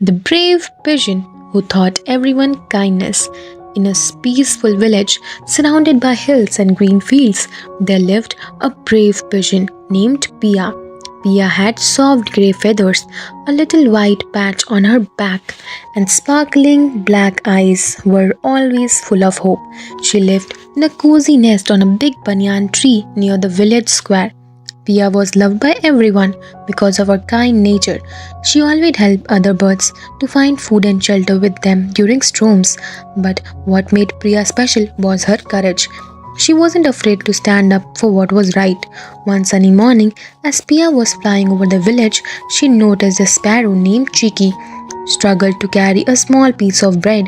The brave pigeon who taught everyone kindness. In a peaceful village surrounded by hills and green fields, there lived a brave pigeon named Pia. Pia had soft grey feathers, a little white patch on her back, and sparkling black eyes were always full of hope. She lived in a cozy nest on a big banyan tree near the village square. Pia was loved by everyone because of her kind nature. She always helped other birds to find food and shelter with them during storms. But what made Priya special was her courage. She wasn't afraid to stand up for what was right. One sunny morning, as Pia was flying over the village, she noticed a sparrow named Chiki struggled to carry a small piece of bread.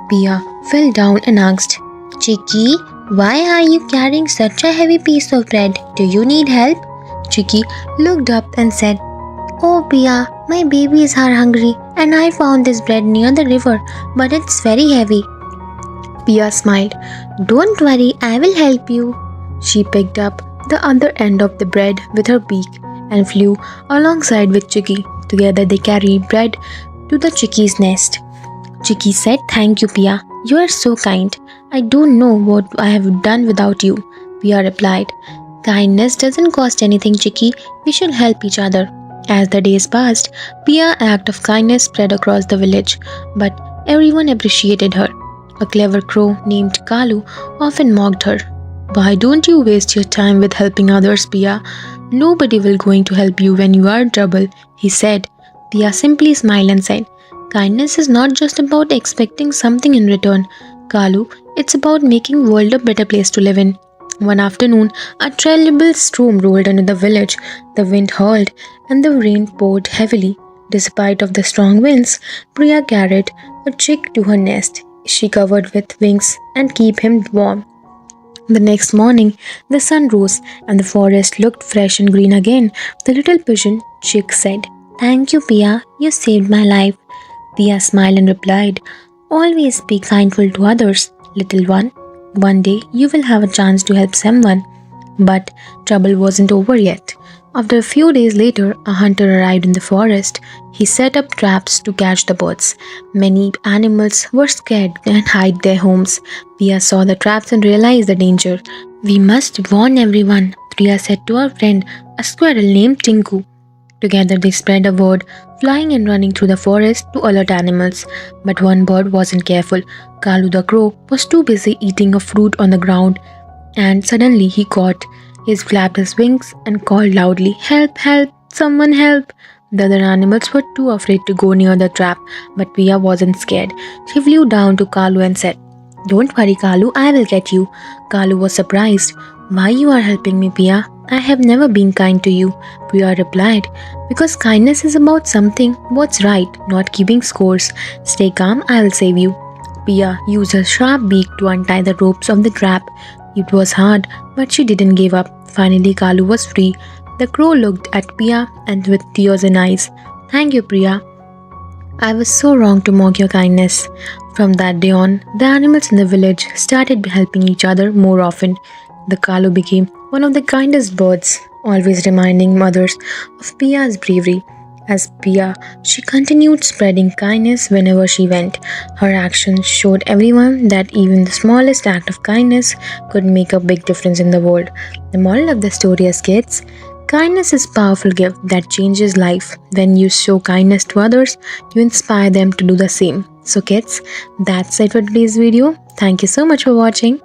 Pia fell down and asked, "Chiki, why are you carrying such a heavy piece of bread? Do you need help?" Chiki looked up and said, "Oh Pia, my babies are hungry and I found this bread near the river, but it's very heavy." Pia smiled. "Don't worry, I will help you." She picked up the other end of the bread with her beak and flew alongside with Chiki. Together they carried bread to the Chiki's nest. Chiki said, "Thank you, Pia. You are so kind. I don't know what I have done without you." Pia replied, "Kindness doesn't cost anything, Chiki. We should help each other." As the days passed, Pia's act of kindness spread across the village, but everyone appreciated her. A clever crow named Kalu often mocked her. "Why don't you waste your time with helping others, Pia? Nobody will going to help you when you are in trouble," he said. Pia simply smiled and said, "Kindness is not just about expecting something in return, Kalu. It's about making the world a better place to live in." One afternoon, a terrible storm rolled into the village. The wind howled and the rain poured heavily. Despite of the strong winds, Priya carried a chick to her nest. She covered with wings and keep him warm. The next morning, the sun rose and the forest looked fresh and green again. The little pigeon chick said, "Thank you, Pia. You saved my life." Pia smiled and replied, "Always be kindful to others, little one. One day you will have a chance to help someone." But trouble wasn't over yet. After a few days later, a hunter arrived in the forest. He set up traps to catch the birds. Many animals were scared and hid their homes. Priya saw the traps and realized the danger. "We must warn everyone," Priya said to her friend, a squirrel named Tinku. Together they spread a word, flying and running through the forest to alert animals. But one bird wasn't careful. Kalu the crow was too busy eating a fruit on the ground, and suddenly he caught. He flapped his wings and called loudly, "Help, help, someone help." The other animals were too afraid to go near the trap, but Pia wasn't scared. She flew down to Kalu and said, "Don't worry, Kalu, I will get you." Kalu was surprised. "Why you are helping me, Pia? I have never been kind to you." Pia replied, "Because kindness is about something what's right, not keeping scores. Stay calm, I will save you." Pia used her sharp beak to untie the ropes of the trap. It was hard, but she didn't give up. Finally, Kalu was free. The crow looked at Pia and with tears in eyes, "Thank you, Priya. I was so wrong to mock your kindness." From that day on, the animals in the village started helping each other more often. The Kalu became one of the kindest birds, always reminding others of Pia's bravery. As Pia, she continued spreading kindness whenever she went. Her actions showed everyone that even the smallest act of kindness could make a big difference in the world. The moral of the story is, kids, kindness is a powerful gift that changes life. When you show kindness to others, you inspire them to do the same. So kids, that's it for today's video. Thank you so much for watching.